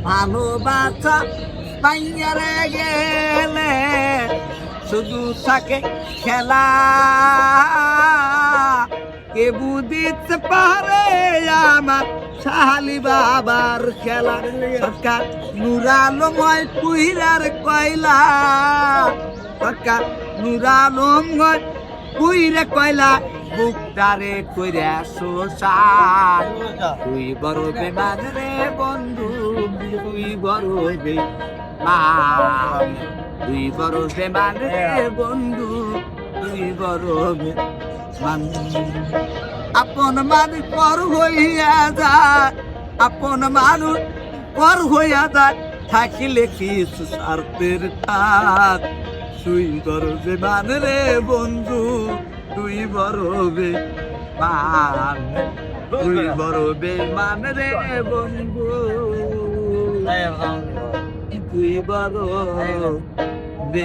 ভালোবাসা পাইয়ারে গেলে শুধু থাকে খেলা, কে বুঝিতে পারে আমার শালি বাবার খেলা। সরকার নুরালময় কুইরার কয়লা, সরকার নুরালময় কুইরে কয়লা, বুকটারে কইরা শোষান। তুই বড় বেমান রে বন্ধু, তুই বড় বেমান, তুই বড় বেমান রে বন্ধু, তুই বড় বেমান। আপন মানুষ পর হইয়া যায়, আপন মানুষ পর হইয়া যায়, থাকিলে কিছু স্বার্থের কাজ। তুই বড় বেমান রে বন্ধু, তুই বড় বেমান, তুই বড় বেমান রে বন্ধু, তুই বড় বেমান।